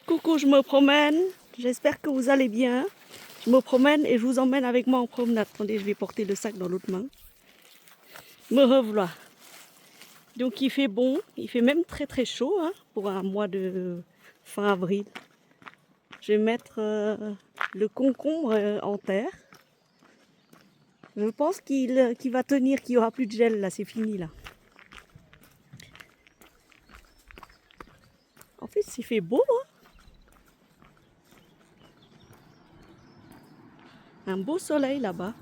Coucou, je me promène. J'espère que vous allez bien. Je me promène et je vous emmène avec moi en promenade. Attendez, je vais porter le sac dans l'autre main. Me revoilà. Donc il fait bon, il fait même très très chaud hein, pour un mois de fin avril. Je vais mettre le concombre en terre. Je pense qu'il va tenir, qu'il n'y aura plus de gel là, c'est fini là. En fait, il fait beau. Hein. Un beau soleil là-bas.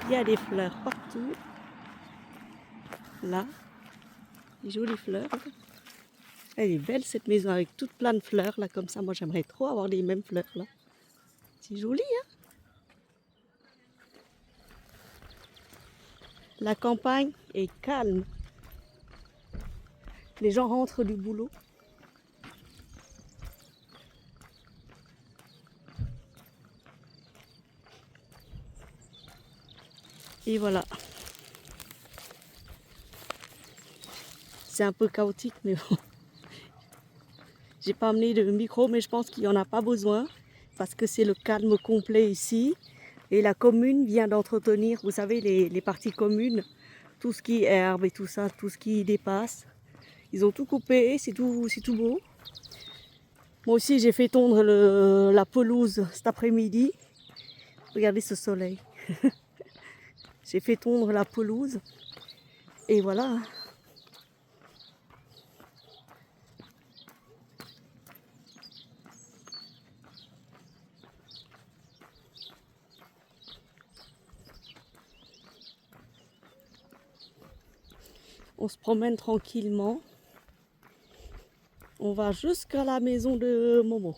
Il y a des fleurs partout. Là, des jolies fleurs. Elle est belle cette maison avec toutes plein de fleurs là comme ça. Moi j'aimerais trop avoir les mêmes fleurs là. C'est joli hein. La campagne est calme. Les gens rentrent du boulot. Et voilà. C'est un peu chaotique mais bon. J'ai pas amené de micro mais je pense qu'il n'y en a pas besoin parce que c'est le calme complet ici. Et la commune vient d'entretenir, vous savez, les parties communes, tout ce qui est herbe et tout ça, tout ce qui dépasse. Ils ont tout coupé, c'est tout beau. Moi aussi, j'ai fait tondre la pelouse cet après-midi. Regardez ce soleil. J'ai fait tondre la pelouse. Et voilà. On se promène tranquillement. On va jusqu'à la maison de Momo.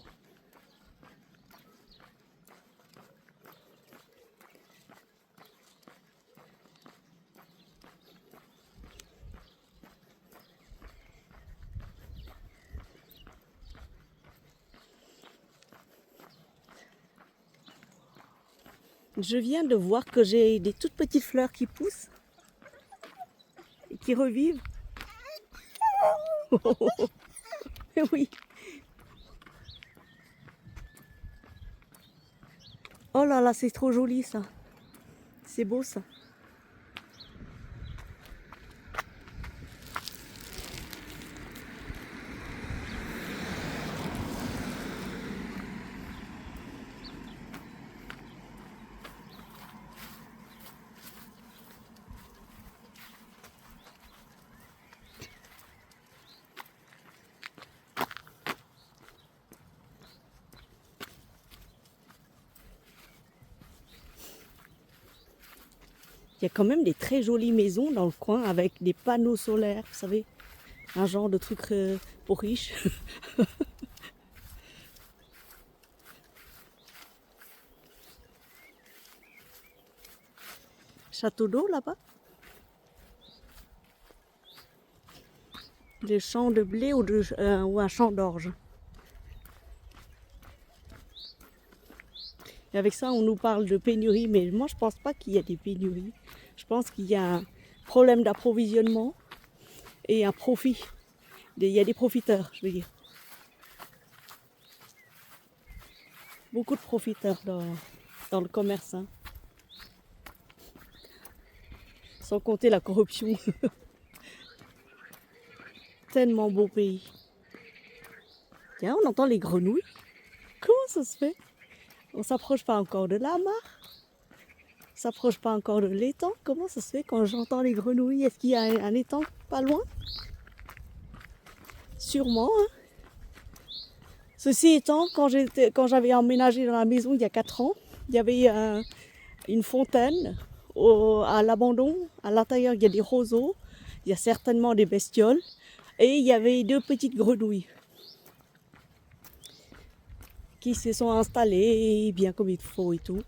Je viens de voir que j'ai des toutes petites fleurs qui poussent et qui revivent. Oui. Oh là là, c'est trop joli ça. C'est beau ça. Il y a quand même des très jolies maisons dans le coin avec des panneaux solaires, vous savez, un genre de truc pour riches. Château d'eau là-bas. Des champs de blé ou un champ d'orge. Et avec ça, on nous parle de pénurie, mais moi je pense pas qu'il y a des pénuries. Je pense qu'il y a un problème d'approvisionnement et un profit. Il y a des profiteurs, je veux dire. Beaucoup de profiteurs dans le commerce. Hein. Sans compter la corruption. Tellement beau pays. Tiens, on entend les grenouilles. Comment ça se fait? On s'approche pas encore de la mare. On s'approche pas encore de l'étang. Comment ça se fait quand j'entends les grenouilles? Est-ce qu'il y a un étang pas loin? Sûrement. Hein. Ceci étant, quand j'avais emménagé dans la maison il y a 4 ans, il y avait une fontaine à l'abandon. À l'intérieur, il y a des roseaux. Il y a certainement des bestioles. Et il y avait 2 petites grenouilles qui se sont installées bien comme il faut et tout.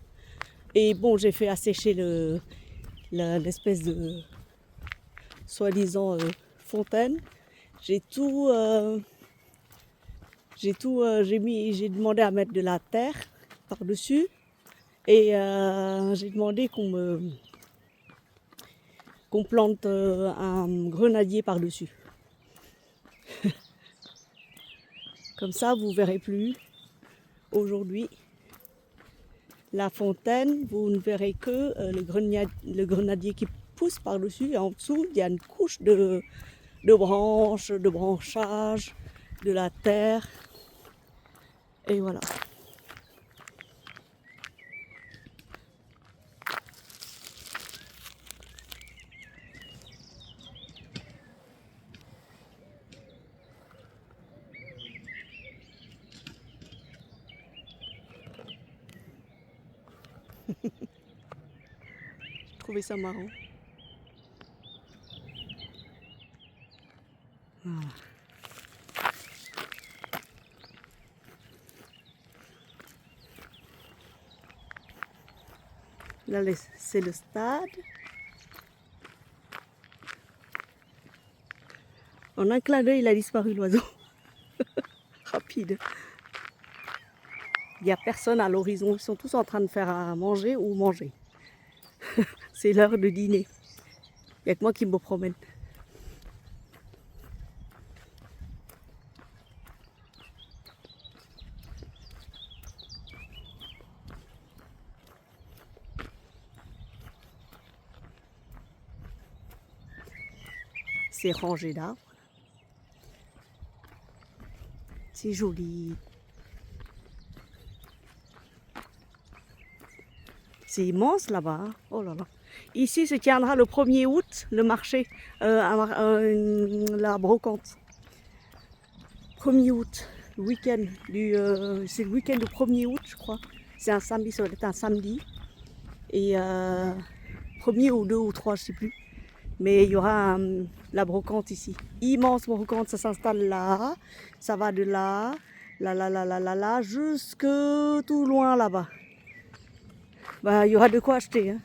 Et bon, j'ai fait assécher l'espèce de soi-disant fontaine. J'ai demandé à mettre de la terre par-dessus et j'ai demandé qu'on qu'on plante un grenadier par-dessus. Comme ça, vous ne verrez plus aujourd'hui la fontaine, vous ne verrez que le grenadier qui pousse par-dessus. Et en dessous, il y a une couche de branches, de branchages, de la terre. Et voilà. J'ai trouvé ça marrant. Voilà. Là, c'est le stade. En un clin d'œil, il a disparu l'oiseau. Rapide. Il n'y a personne à l'horizon. Ils sont tous en train de faire à manger ou manger. C'est l'heure de dîner. Il n'y a que moi qui me promène. C'est rangé d'arbres. C'est joli. C'est immense là-bas. Hein. Oh là là. Ici se tiendra le 1er août le marché, la brocante. 1er août, le week-end c'est le week-end du 1er août, je crois. C'est un samedi, ça doit être un samedi. Et 1er ou 2 ou 3, je ne sais plus. Mais il y aura la brocante ici. Immense brocante, ça s'installe là. Ça va de là, là, jusque tout loin là-bas. Bah, il y aura de quoi acheter. Hein.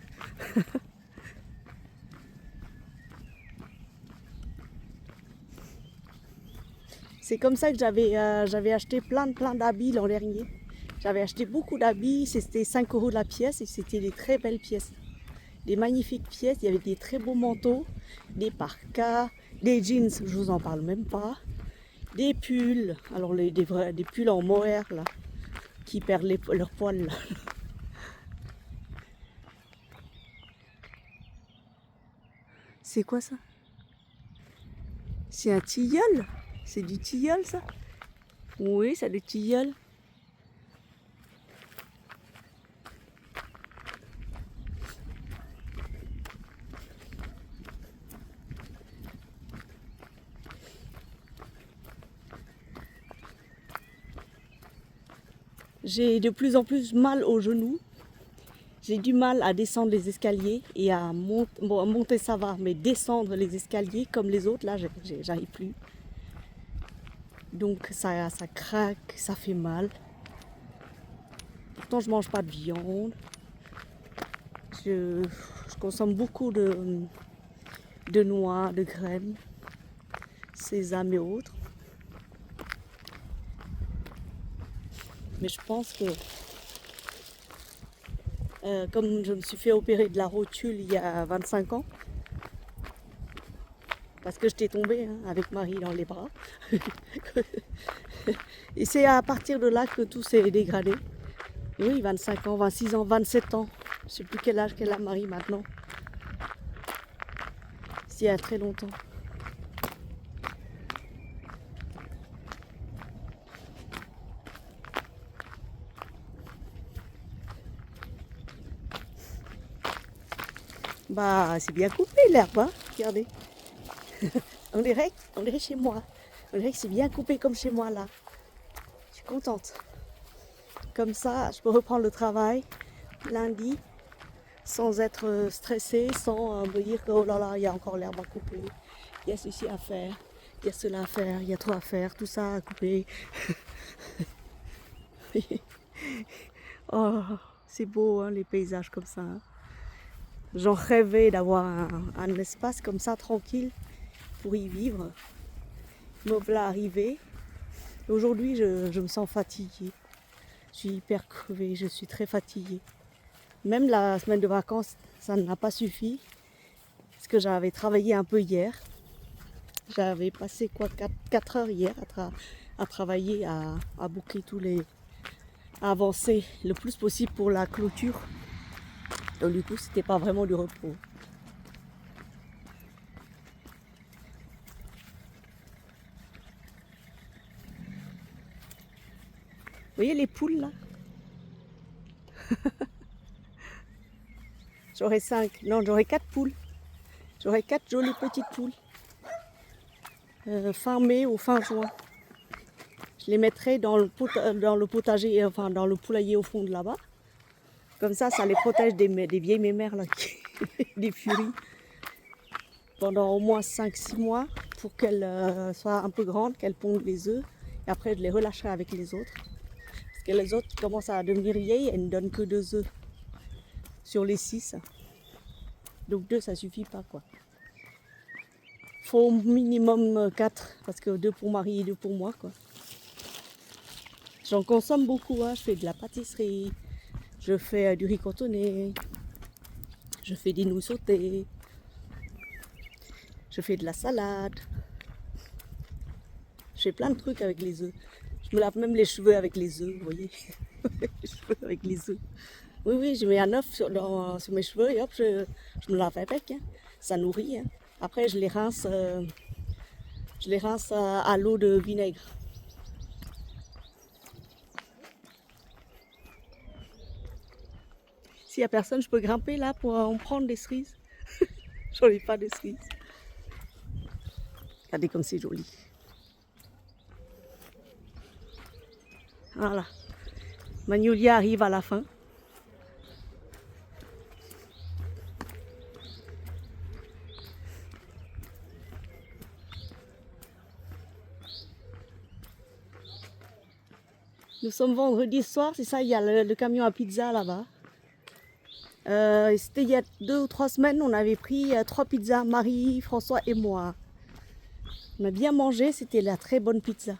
C'est comme ça que j'avais acheté plein d'habits l'an dernier. J'avais acheté beaucoup d'habits, c'était 5 € la pièce et c'était des très belles pièces. Des magnifiques pièces, il y avait des très beaux manteaux, des parkas, des jeans, je vous en parle même pas, des pulls, alors des pulls en mohair là, qui perdent leurs poils là. C'est quoi ça? C'est un tilleul? C'est du tilleul ça? Oui, c'est du tilleul. J'ai de plus en plus mal aux genoux. J'ai du mal à descendre les escaliers et à monter ça va, mais descendre les escaliers comme les autres, là, j'arrive plus. Donc ça craque, ça fait mal. Pourtant, je mange pas de viande. Je consomme beaucoup de noix, de graines, sésame et autres. Mais je pense que comme je me suis fait opérer de la rotule il y a 25 ans, parce que j'étais tombée hein, avec Marie dans les bras, et c'est à partir de là que tout s'est dégradé. Oui, 25 ans, 26 ans, 27 ans. Je ne sais plus quel âge qu'elle a Marie maintenant. C'est il y a très longtemps. Bah, c'est bien coupé l'herbe, hein. Regardez. on dirait chez moi. On dirait que c'est bien coupé comme chez moi là. Je suis contente. Comme ça, je peux reprendre le travail lundi sans être stressée, sans me dire que oh là là, il y a encore l'herbe à couper. Il y a ceci à faire, il y a cela à faire, il y a trop à faire, tout ça à couper. Oh, c'est beau hein, les paysages comme ça. Hein. J'en rêvais d'avoir un espace comme ça tranquille pour y vivre. Me voilà arrivé. Aujourd'hui, je me sens fatiguée. Je suis hyper crevée, je suis très fatiguée. Même la semaine de vacances, ça n'a pas suffi. Parce que j'avais travaillé un peu hier. J'avais passé 4 heures hier à travailler, à boucler à avancer le plus possible pour la clôture. Donc du coup, c'était pas vraiment du repos. Vous voyez les poules là? J'aurais 5, non, j'aurais 4 poules. J'aurais 4 jolies petites poules. Fin mai ou fin juin. Je les mettrai dans le potager, enfin dans le poulailler au fond de là-bas. Comme ça les protège des vieilles mémères là, des furies. Pendant au moins 5-6 mois pour qu'elles soient un peu grandes, qu'elles pondent les œufs. Et après, je les relâcherai avec les autres. Parce que les autres commencent à devenir vieilles et ne donnent que 2 œufs sur les 6. Donc 2, ça suffit pas, quoi. Faut au minimum 4, parce que 2 pour Marie et 2 pour moi, quoi. J'en consomme beaucoup, hein. Je fais de la pâtisserie, je fais du riz cantonné, je fais des nouilles sautées, je fais de la salade. Je fais plein de trucs avec les œufs. Je me lave même les cheveux avec les œufs, vous voyez. Les cheveux avec les œufs. Oui, oui, je mets un œuf sur mes cheveux et hop, je me lave avec. Hein. Ça nourrit. Hein. Après, je les rince à l'eau de vinaigre. S'il n'y a personne, je peux grimper là pour en prendre des cerises. J'en ai pas de cerises. Regardez comme c'est joli. Voilà. Magnolia arrive à la fin. Nous sommes vendredi soir, c'est ça, il y a le camion à pizza là-bas. C'était il y a 2 ou 3 semaines, on avait pris 3 pizzas, Marie, François et moi. On a bien mangé, c'était la très bonne pizza.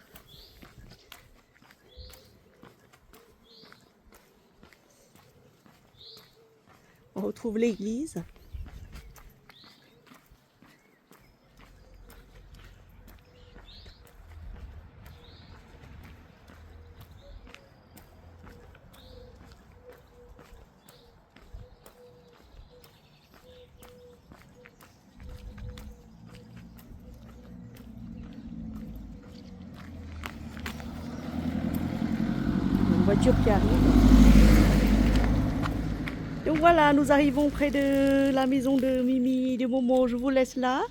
On retrouve l'église. Une voiture qui arrive. Donc voilà, nous arrivons près de la maison de Mimi et de Momo. Je vous laisse là.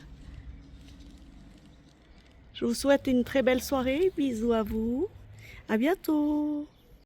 Je vous souhaite une très belle soirée. Bisous à vous. À bientôt.